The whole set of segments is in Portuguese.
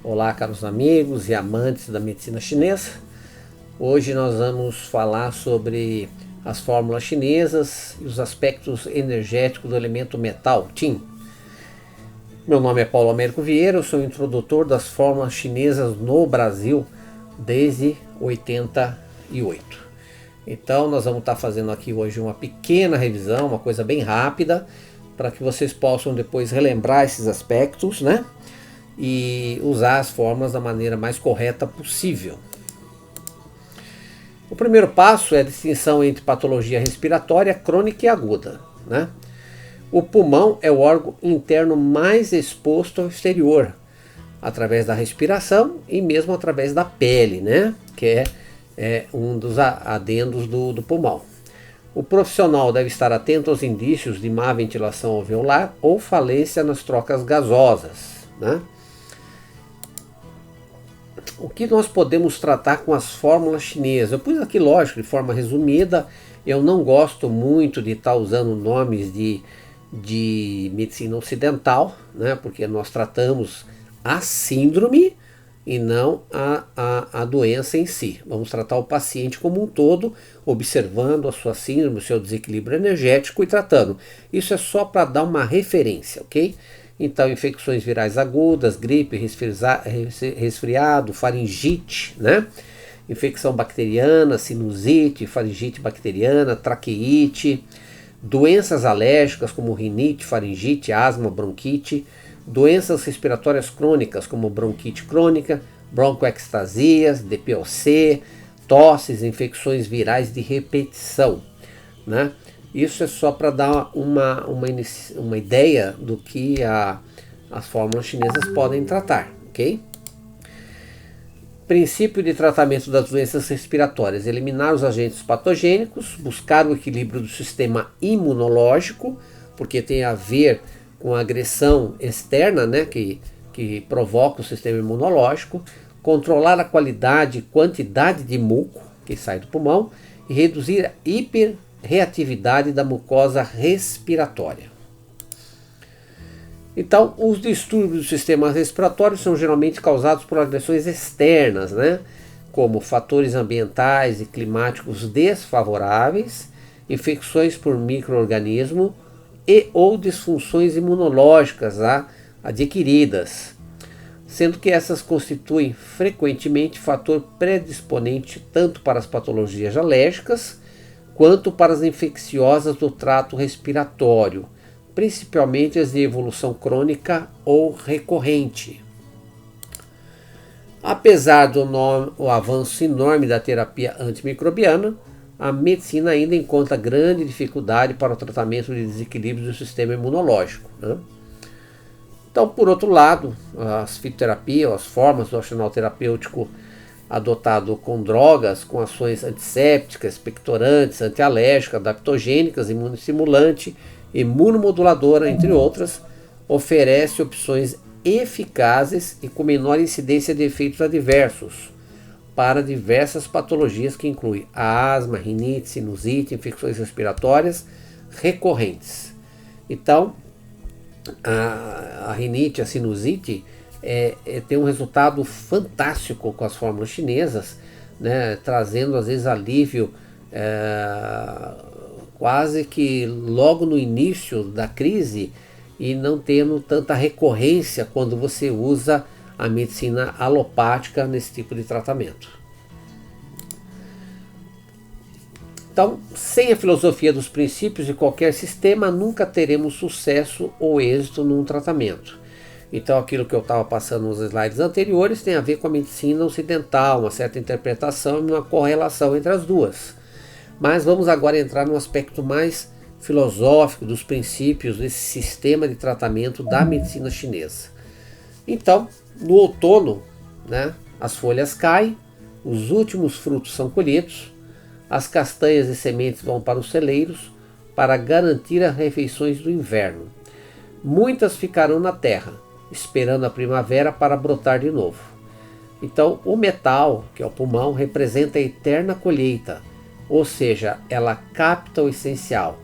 Olá, caros amigos e amantes da medicina chinesa. Hoje nós vamos falar sobre as fórmulas chinesas e os aspectos energéticos do elemento metal, Qin. Meu nome é Paulo Américo Vieira, eu sou o introdutor das fórmulas chinesas no Brasil desde 88. Então nós vamos estar fazendo aqui hoje uma pequena revisão, uma coisa bem rápida, para que vocês possam depois relembrar esses aspectos, né? E usar as fórmulas da maneira mais correta possível. O primeiro passo é a distinção entre patologia respiratória crônica e aguda, né? O pulmão é o órgão interno mais exposto ao exterior, através da respiração e mesmo através da pele, né? Que é um dos adendos do pulmão. O profissional deve estar atento aos indícios de má ventilação alveolar ou falência nas trocas gasosas, né? O que nós podemos tratar com as fórmulas chinesas? Eu pus aqui, lógico, de forma resumida. Eu não gosto muito de estar usando nomes de medicina ocidental, né? Porque nós tratamos a síndrome e não a doença em si. Vamos tratar o paciente como um todo, observando a sua síndrome, o seu desequilíbrio energético e tratando. Isso é só para dar uma referência, ok? Então, infecções virais agudas, gripe, resfriado, faringite, né? Infecção bacteriana, sinusite, faringite bacteriana, traqueite, doenças alérgicas como rinite, faringite, asma, bronquite, doenças respiratórias crônicas como bronquite crônica, broncoectasias, DPOC, tosses, infecções virais de repetição, né? Isso é só para dar uma ideia do que as fórmulas chinesas podem tratar, ok? Princípio de tratamento das doenças respiratórias: eliminar os agentes patogênicos, buscar o equilíbrio do sistema imunológico, porque tem a ver com a agressão externa, né, que provoca o sistema imunológico, controlar a qualidade e quantidade de muco que sai do pulmão e reduzir a hiperreatividade da mucosa respiratória. Então, os distúrbios do sistema respiratório são geralmente causados por agressões externas, né, como fatores ambientais e climáticos desfavoráveis, infecções por micro-organismo e ou disfunções imunológicas adquiridas, sendo que essas constituem frequentemente fator predisponente tanto para as patologias alérgicas quanto para as infecciosas do trato respiratório, principalmente as de evolução crônica ou recorrente. Apesar do avanço enorme da terapia antimicrobiana, a medicina ainda encontra grande dificuldade para o tratamento de desequilíbrios do sistema imunológico, né? Então, por outro lado, as fitoterapias, as formas do arsenal terapêutico adotado com drogas, com ações antissépticas, expectorantes, antialérgicas, adaptogênicas, imunostimulante, imunomoduladora, entre outras, oferece opções eficazes e com menor incidência de efeitos adversos para diversas patologias que incluem a asma, rinite, sinusite, infecções respiratórias recorrentes. Então, a rinite, a sinusite tem um resultado fantástico com as fórmulas chinesas, né, trazendo às vezes alívio quase que logo no início da crise e não tendo tanta recorrência quando você usa a medicina alopática nesse tipo de tratamento. Então, sem a filosofia dos princípios de qualquer sistema, nunca teremos sucesso ou êxito num tratamento. Então, aquilo que eu estava passando nos slides anteriores tem a ver com a medicina ocidental, uma certa interpretação e uma correlação entre as duas. Mas vamos agora entrar no aspecto mais filosófico dos princípios desse sistema de tratamento da medicina chinesa. Então, no outono, né, as folhas caem, os últimos frutos são colhidos, as castanhas e sementes vão para os celeiros para garantir as refeições do inverno. Muitas ficarão na terra, esperando a primavera para brotar de novo. Então, o metal, que é o pulmão, representa a eterna colheita, ou seja, ela capta o essencial,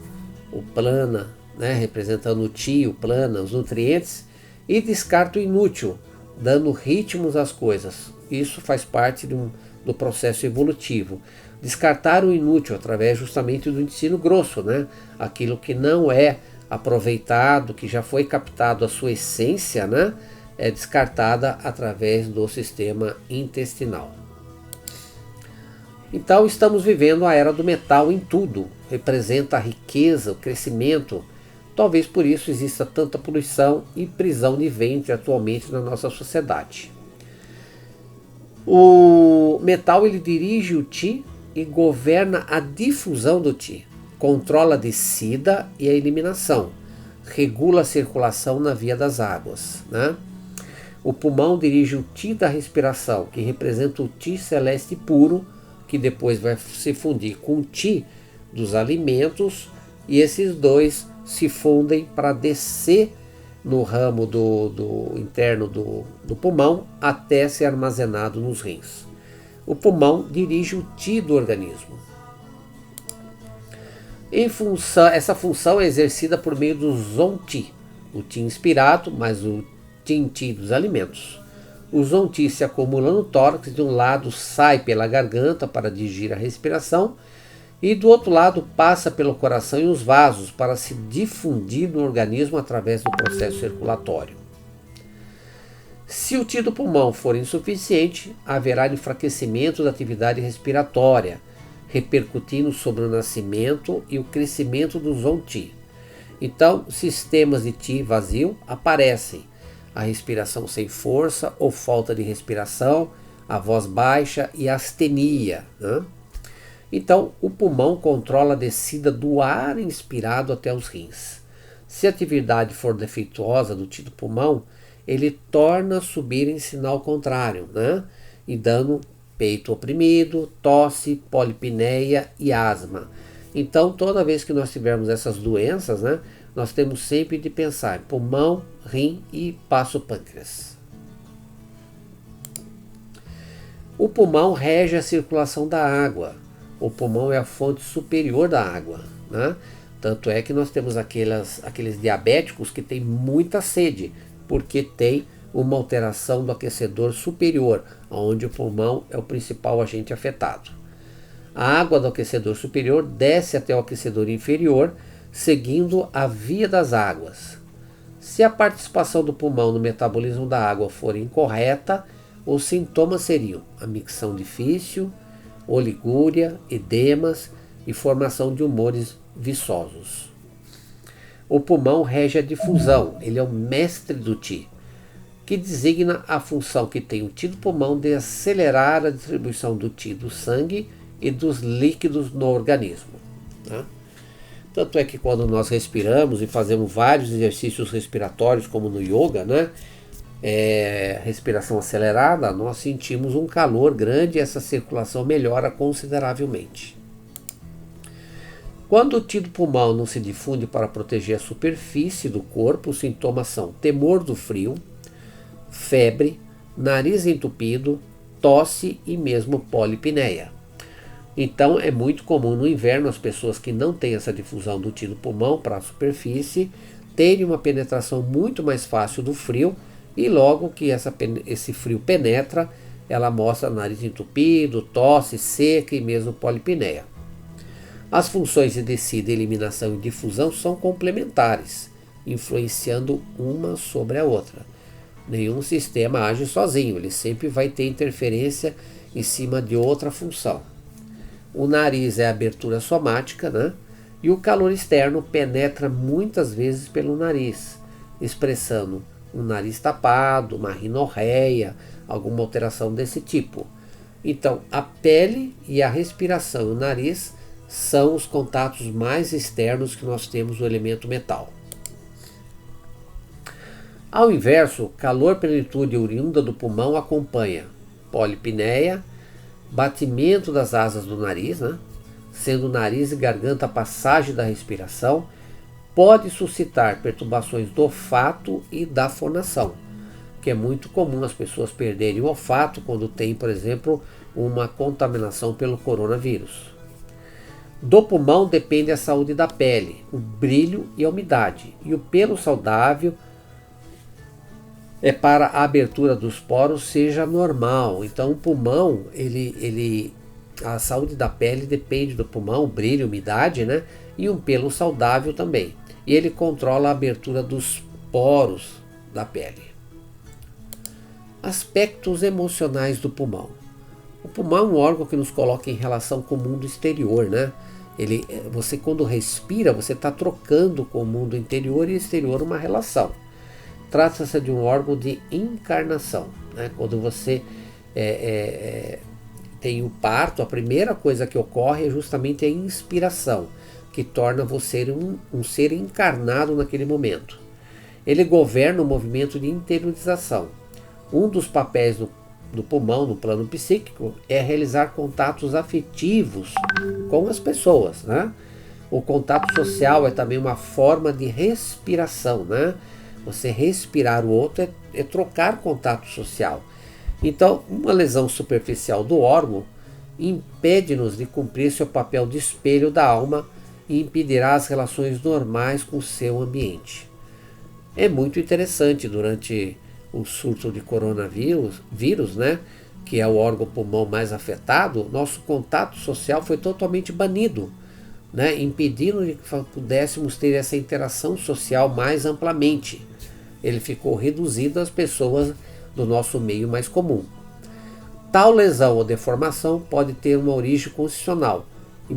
o prana, né, representando o ti, o prana, os nutrientes, e descarta o inútil, dando ritmos às coisas. Isso faz parte do processo evolutivo. Descartar o inútil através justamente do intestino grosso, né? Aquilo que não é aproveitado, que já foi captado a sua essência, né? É descartada através do sistema intestinal. Então estamos vivendo a era do metal em tudo, representa a riqueza, o crescimento. Talvez por isso exista tanta poluição e prisão de ventre atualmente na nossa sociedade. O metal ele dirige o Qi e governa a difusão do Qi, controla a descida e a eliminação, regula a circulação na via das águas, né? O pulmão dirige o Qi da respiração, que representa o Qi celeste puro, que depois vai se fundir com o Qi dos alimentos, e esses dois se fundem para descer no ramo do interno do pulmão até ser armazenado nos rins. O pulmão dirige o Qi do organismo. Essa função é exercida por meio do Zong-Qi, o Qi inspirado, mais o Qi dos alimentos. O Zong-Qi se acumula no tórax, de um lado sai pela garganta para dirigir a respiração e do outro lado passa pelo coração e os vasos para se difundir no organismo através do processo circulatório. Se o Qi do pulmão for insuficiente, haverá enfraquecimento da atividade respiratória, repercutindo sobre o nascimento e o crescimento do Zong-Qi. Então, sistemas de Qi vazio aparecem. A respiração sem força ou falta de respiração, a voz baixa e a astenia, né? Então, o pulmão controla a descida do ar inspirado até os rins. Se a atividade for defeituosa do Qi do pulmão, ele torna a subir em sinal contrário, né? E dando peito oprimido, tosse, polipneia e asma. Então, toda vez que nós tivermos essas doenças, né, nós temos sempre de pensar em pulmão, rim e passo pâncreas. O pulmão rege a circulação da água. O pulmão é a fonte superior da água, né? Tanto é que nós temos aqueles diabéticos que têm muita sede, porque tem uma alteração do aquecedor superior, onde o pulmão é o principal agente afetado. A água do aquecedor superior desce até o aquecedor inferior, seguindo a via das águas. Se a participação do pulmão no metabolismo da água for incorreta, os sintomas seriam a micção difícil, oligúria, edemas e formação de humores viçosos. O pulmão rege a difusão, ele é o mestre do Qi, que designa a função que tem o Qi do pulmão de acelerar a distribuição do Qi do sangue e dos líquidos no organismo, né? Tanto é que quando nós respiramos e fazemos vários exercícios respiratórios, como no yoga, né? Respiração acelerada, nós sentimos um calor grande e essa circulação melhora consideravelmente. Quando o Qi do pulmão não se difunde para proteger a superfície do corpo, os sintomas são temor do frio, febre, nariz entupido, tosse e mesmo polipneia. Então é muito comum no inverno as pessoas que não têm essa difusão do Qi do pulmão para a superfície terem uma penetração muito mais fácil do frio, e logo que esse frio penetra, ela mostra nariz entupido, tosse seca e mesmo polipneia. As funções de descida, eliminação e difusão são complementares, influenciando uma sobre a outra. Nenhum sistema age sozinho, ele sempre vai ter interferência em cima de outra função. O nariz é a abertura somática, né? E o calor externo penetra muitas vezes pelo nariz, expressando um nariz tapado, uma rinorreia, alguma alteração desse tipo. Então, a pele e a respiração e o nariz são os contatos mais externos que nós temos do elemento metal. Ao inverso, calor plenitude oriunda do pulmão acompanha polipneia, batimento das asas do nariz, né? Sendo nariz e garganta a passagem da respiração, pode suscitar perturbações do olfato e da fonação, que é muito comum as pessoas perderem o olfato quando tem, por exemplo, uma contaminação pelo coronavírus. Do pulmão depende a saúde da pele, o brilho e a umidade, e o pelo saudável é para a abertura dos poros seja normal. Então o pulmão, a saúde da pele depende do pulmão, brilho, umidade, né? E um pelo saudável também. E ele controla a abertura dos poros da pele. Aspectos emocionais do pulmão. O pulmão é um órgão que nos coloca em relação com o mundo exterior, né? Você quando respira, você está trocando com o mundo interior e exterior uma relação. Trata-se de um órgão de encarnação, né? Quando você tem o parto, a primeira coisa que ocorre é justamente a inspiração, que torna você um ser encarnado naquele momento. Ele governa o movimento de interiorização. Um dos papéis do pulmão no plano psíquico é realizar contatos afetivos com as pessoas, né? O contato social é também uma forma de respiração, né? Você respirar o outro é trocar contato social. Então, uma lesão superficial do órgão impede-nos de cumprir seu papel de espelho da alma e impedirá as relações normais com o seu ambiente. É muito interessante, durante o surto de coronavírus, né, que é o órgão pulmão mais afetado, nosso contato social foi totalmente banido, né, impedindo que pudéssemos ter essa interação social mais amplamente. Ele ficou reduzido às pessoas do nosso meio mais comum. Tal lesão ou deformação pode ter uma origem constitucional e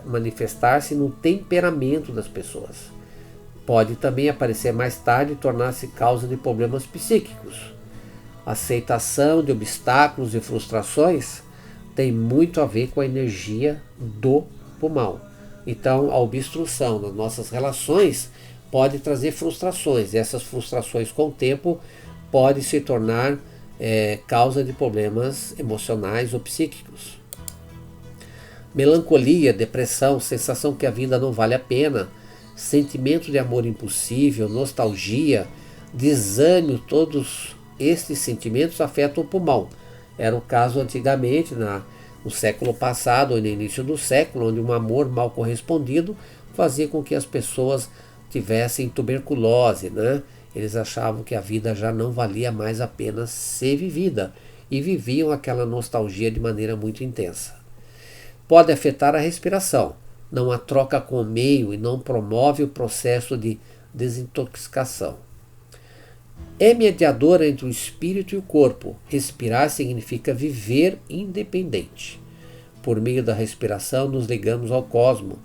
manifestar-se no temperamento das pessoas. Pode também aparecer mais tarde e tornar-se causa de problemas psíquicos. A aceitação de obstáculos e frustrações tem muito a ver com a energia do pulmão. Então, a obstrução nas nossas relações pode trazer frustrações. E essas frustrações, com o tempo, podem se tornar causa de problemas emocionais ou psíquicos. Melancolia, depressão, sensação que a vida não vale a pena, sentimento de amor impossível, nostalgia, desânimo, todos estes sentimentos afetam o pulmão. Era o caso antigamente, no século passado ou no início do século, onde um amor mal correspondido fazia com que as pessoas tivessem tuberculose, né? Eles achavam que a vida já não valia mais a pena ser vivida e viviam aquela nostalgia de maneira muito intensa. Pode afetar a respiração, não há troca com o meio e não promove o processo de desintoxicação. É mediadora entre o espírito e o corpo. Respirar significa viver independente. Por meio da respiração nos ligamos ao cosmos.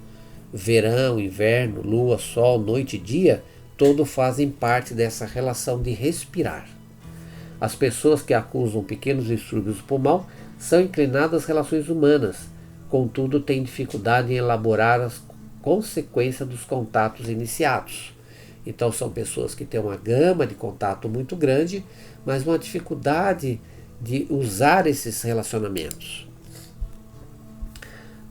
Verão, inverno, lua, sol, noite e dia, todos fazem parte dessa relação de respirar. As pessoas que acusam pequenos distúrbios do pulmão são inclinadas às relações humanas, contudo têm dificuldade em elaborar as consequências dos contatos iniciados. Então são pessoas que têm uma gama de contato muito grande, mas uma dificuldade de usar esses relacionamentos.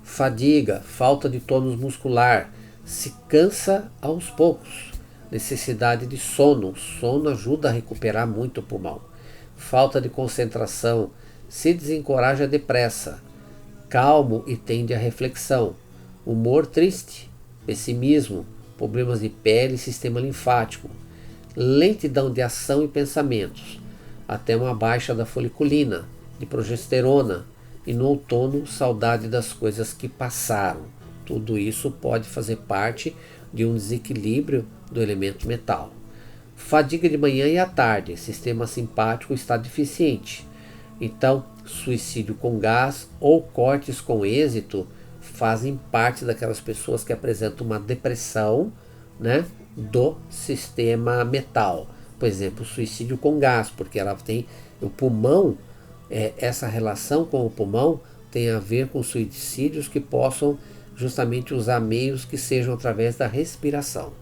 Fadiga, falta de tônus muscular, se cansa aos poucos. Necessidade de sono, o sono ajuda a recuperar muito o pulmão. Falta de concentração, se desencoraja depressa. Calmo e tende à reflexão. Humor triste, pessimismo, problemas de pele e sistema linfático. Lentidão de ação e pensamentos. Até uma baixa da foliculina, de progesterona. E no outono, saudade das coisas que passaram. Tudo isso pode fazer parte de um desequilíbrio do elemento metal. Fadiga de manhã e à tarde, sistema simpático está deficiente. Então, suicídio com gás ou cortes com êxito fazem parte daquelas pessoas que apresentam uma depressão, né, do sistema metal. Por exemplo, suicídio com gás, porque ela tem o pulmão. Essa relação com o pulmão tem a ver com suicídios que possam justamente usar meios que sejam através da respiração.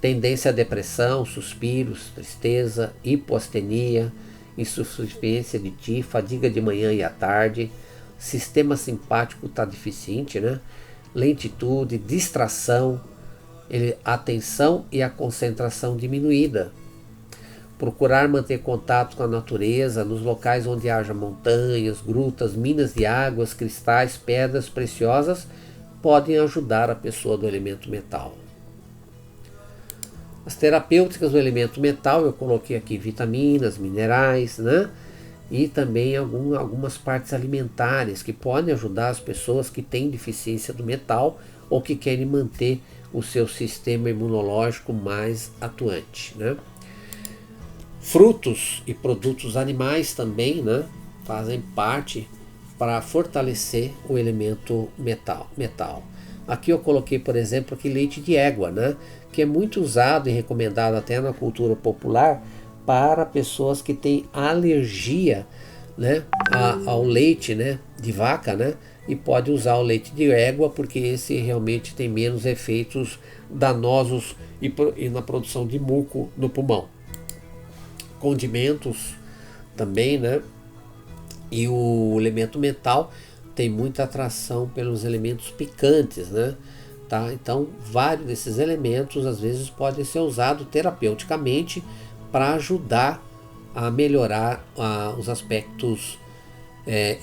Tendência à depressão, suspiros, tristeza, hipoastenia, insuficiência de ti, fadiga de manhã e à tarde, sistema simpático está deficiente, né? Lentitude, distração, a atenção e a concentração diminuída. Procurar manter contato com a natureza, nos locais onde haja montanhas, grutas, minas de águas, cristais, pedras preciosas, podem ajudar a pessoa do elemento metal. As terapêuticas do elemento metal, eu coloquei aqui vitaminas, minerais, né? E também algumas partes alimentares que podem ajudar as pessoas que têm deficiência do metal ou que querem manter o seu sistema imunológico mais atuante, né? Frutos e produtos animais também, né, fazem parte para fortalecer o elemento metal. Aqui eu coloquei, por exemplo, aqui leite de égua, né, que é muito usado e recomendado até na cultura popular para pessoas que têm alergia, né, ao leite, né, de vaca, né, e pode usar o leite de égua porque esse realmente tem menos efeitos danosos e na produção de muco no pulmão. Condimentos também, né? E o elemento metal tem muita atração pelos elementos picantes, né? Tá? Então, vários desses elementos às vezes podem ser usados terapeuticamente para ajudar a melhorar os aspectos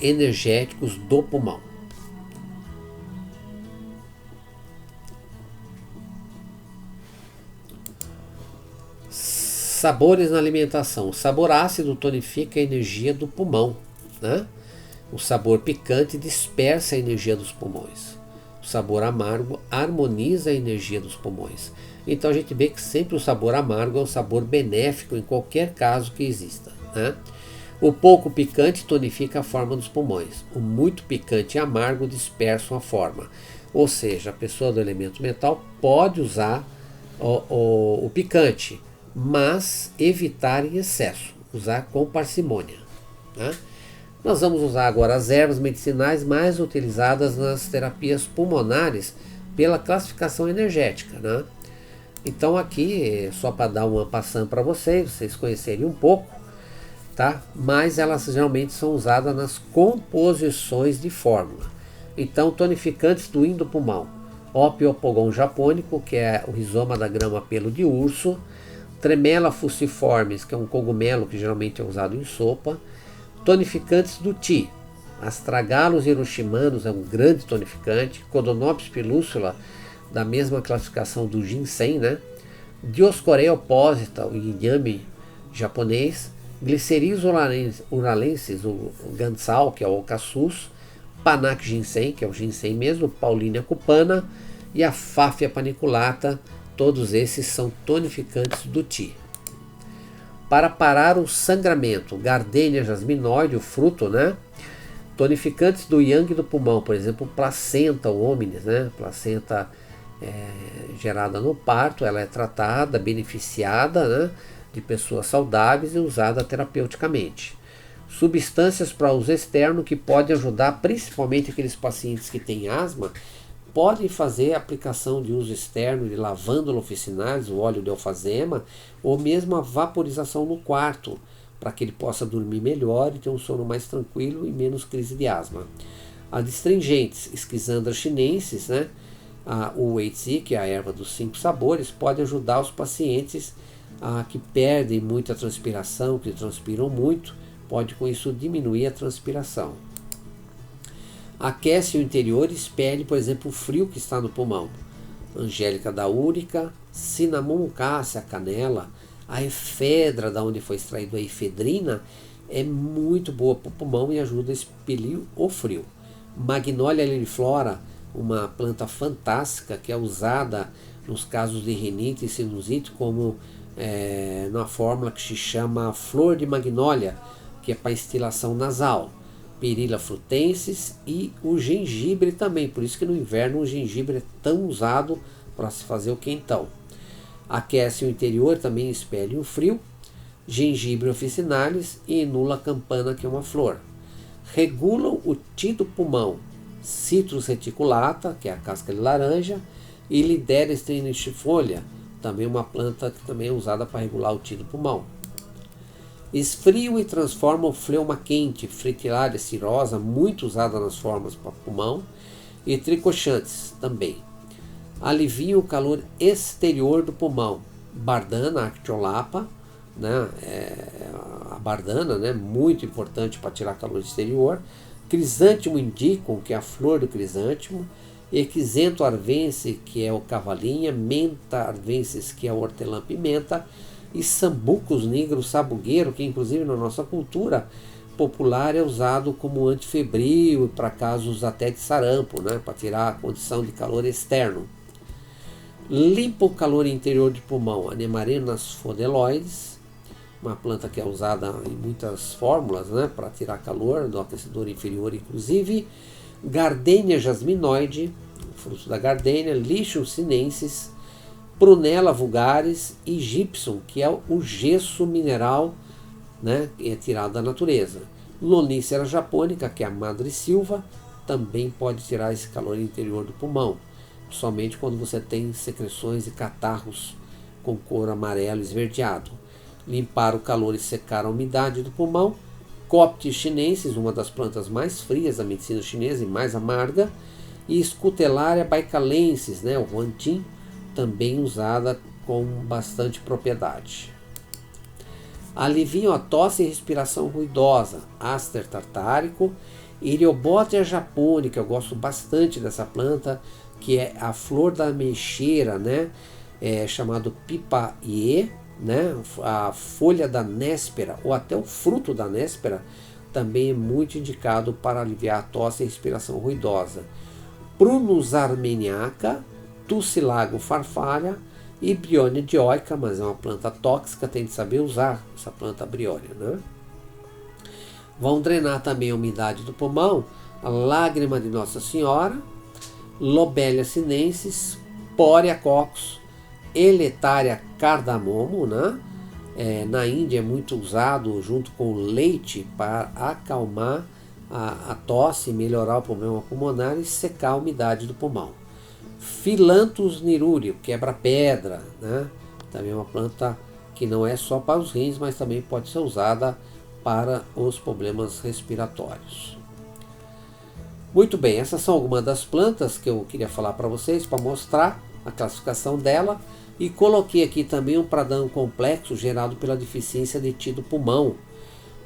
energéticos do pulmão. Sabores na alimentação. O sabor ácido tonifica a energia do pulmão, né? O sabor picante dispersa a energia dos pulmões. O sabor amargo harmoniza a energia dos pulmões. Então a gente vê que sempre o sabor amargo é um sabor benéfico em qualquer caso que exista, né? O pouco picante tonifica a forma dos pulmões. O muito picante e amargo dispersam a forma. Ou seja, a pessoa do elemento metal pode usar o picante, mas evitar em excesso, usar com parcimônia, né? Nós vamos usar agora as ervas medicinais mais utilizadas nas terapias pulmonares pela classificação energética, né? Então aqui, só para dar uma passando para vocês conhecerem um pouco, tá? Mas elas geralmente são usadas nas composições de fórmula. Então, tonificantes do endopulmão: Opiopogão japônico, que é o rizoma da grama pelo de urso; Tremella fuciformis, que é um cogumelo que geralmente é usado em sopa; tonificantes do Ti: Astragalus hiroshimanos é um grande tonificante; Codonopsis pilúscula, da mesma classificação do ginseng, né? Dioscorea opposita, o inhame japonês; Glyceris uralensis, o gansal, que é o ocasus; Panax ginseng, que é o ginseng mesmo; Paulínia cupana e a Fáfia paniculata. Todos esses são tonificantes do Ti. Para parar o sangramento: Gardenia jasminoide, o fruto, né? Tonificantes do yang do pulmão, por exemplo, placenta hominis, né? Placenta gerada no parto, ela é tratada, beneficiada, né, de pessoas saudáveis e usada terapeuticamente. Substâncias para uso externo que podem ajudar, principalmente aqueles pacientes que têm asma, podem fazer a aplicação de uso externo de lavândula officinalis, o óleo de alfazema, ou mesmo a vaporização no quarto, para que ele possa dormir melhor e ter um sono mais tranquilo e menos crise de asma. Adstringentes: Schizandra chinensis, né? O Weizi, que é a erva dos 5 sabores, pode ajudar os pacientes que perdem muita transpiração, que transpiram muito, pode com isso diminuir a transpiração. Aquece o interior e expele, por exemplo, o frio que está no pulmão. Angélica daúrica, Cinnamon cassia, canela, a efedra, da onde foi extraída a efedrina, é muito boa para o pulmão e ajuda a expelir o frio. Magnolia liliflora, uma planta fantástica que é usada nos casos de rinite e sinusite como na fórmula que se chama flor de magnólia, que é para instilação nasal. Perilla frutensis e o gengibre também, por isso que no inverno o gengibre é tão usado para se fazer o quentão. Aquece o interior, também expele o frio. Gengibre officinalis e Inula campana, que é uma flor. Regulam o Ti do pulmão: Citrus reticulata, que é a casca de laranja, e Lidera estrenistifolia, também uma planta que também é usada para regular o Ti do pulmão. Esfriam e transformam o fleuma quente, Fritillaria cirosa, muito usada nas formas para pulmão, e tricochantes também. Aliviam o calor exterior do pulmão: Bardana actiolapa, né? A bardana, né? Muito importante para tirar calor exterior. Crisântimo indicum, que é a flor do crisântimo, Exento arvense, que é o cavalinha, Menta arvensis, que é o hortelã-pimenta, e Sambucus nigro sabugueiro, que inclusive na nossa cultura popular é usado como antifebril e para casos até de sarampo, né, para tirar a condição de calor externo. Limpa o calor interior de pulmão, Anemarinas phoneloides, uma planta que é usada em muitas fórmulas, né, para tirar calor do aquecedor inferior, inclusive. Gardenia jasminoide, fruto da gardenia, Lixum sinensis, Prunella vulgaris e gypsum, que é o gesso mineral, né, que é tirado da natureza. Lonicera japônica, que é a madressilva, também pode tirar esse calor interior do pulmão, somente quando você tem secreções e catarros com cor amarelo esverdeado. Limpar o calor e secar a umidade do pulmão. Coptis chinensis, uma das plantas mais frias da medicina chinesa e mais amarga. E Scutellaria baicalensis, né, o Huantin, também usada com bastante propriedade. Aliviam a tosse e respiração ruidosa, Aster tartárico. Iriobothria japônica, eu gosto bastante dessa planta, que é a flor da ameixeira, né, chamado pipaie, né, a folha da néspera ou até o fruto da néspera também é muito indicado para aliviar a tosse e respiração ruidosa. Prunus armeniaca, Tussilago farfalha e Bryonia dioica, mas é uma planta tóxica, tem de saber usar essa planta Bryonia, né? Vão drenar também a umidade do pulmão, a lágrima de Nossa Senhora, Lobelia sinensis, Poria coccus, Eletaria cardamomo, né? Na Índia é muito usado junto com o leite para acalmar a tosse, melhorar o problema pulmonar e secar a umidade do pulmão. Philanthus nirúreo, quebra-pedra, né? Também é uma planta que não é só para os rins, mas também pode ser usada para os problemas respiratórios. Muito bem, essas são algumas das plantas que eu queria falar para vocês, para mostrar a classificação dela, e coloquei aqui também um pradão complexo gerado pela deficiência de Ti do pulmão,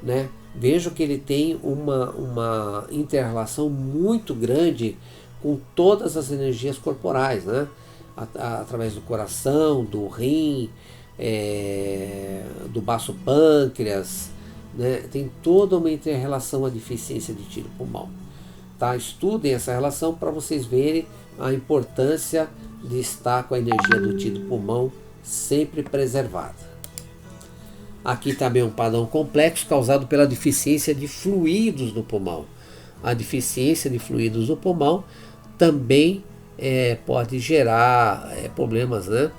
né? Vejo que ele tem uma inter-relação muito grande com todas as energias corporais, né? Através do coração, do rim, do baço pâncreas, né? Tem toda uma inter-relação a deficiência de Ti do pulmão. Tá? Estudem essa relação para vocês verem a importância de estar com a energia do Ti do pulmão sempre preservada. Aqui também um padrão complexo causado pela deficiência de fluidos no pulmão. A deficiência de fluidos no pulmão também pode gerar problemas, né?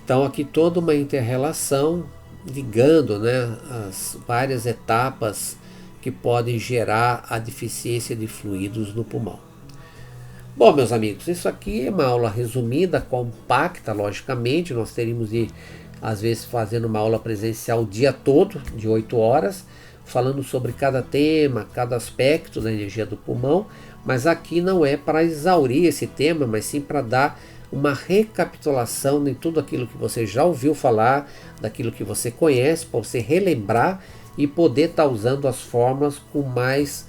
Então aqui toda uma inter-relação ligando, né, as várias etapas que podem gerar a deficiência de fluidos no pulmão. Bom, meus amigos, isso aqui é uma aula resumida, compacta, logicamente. Nós teríamos de, às vezes, fazendo uma aula presencial o dia todo, de 8 horas, falando sobre cada tema, cada aspecto da energia do pulmão, mas aqui não é para exaurir esse tema, mas sim para dar uma recapitulação de tudo aquilo que você já ouviu falar, daquilo que você conhece, para você relembrar e poder estar usando as fórmulas com mais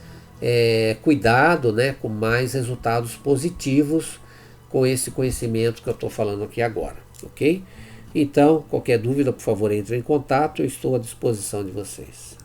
cuidado, né, com mais resultados positivos com esse conhecimento que eu estou falando aqui agora, ok? Então, qualquer dúvida, por favor, entre em contato, eu estou à disposição de vocês.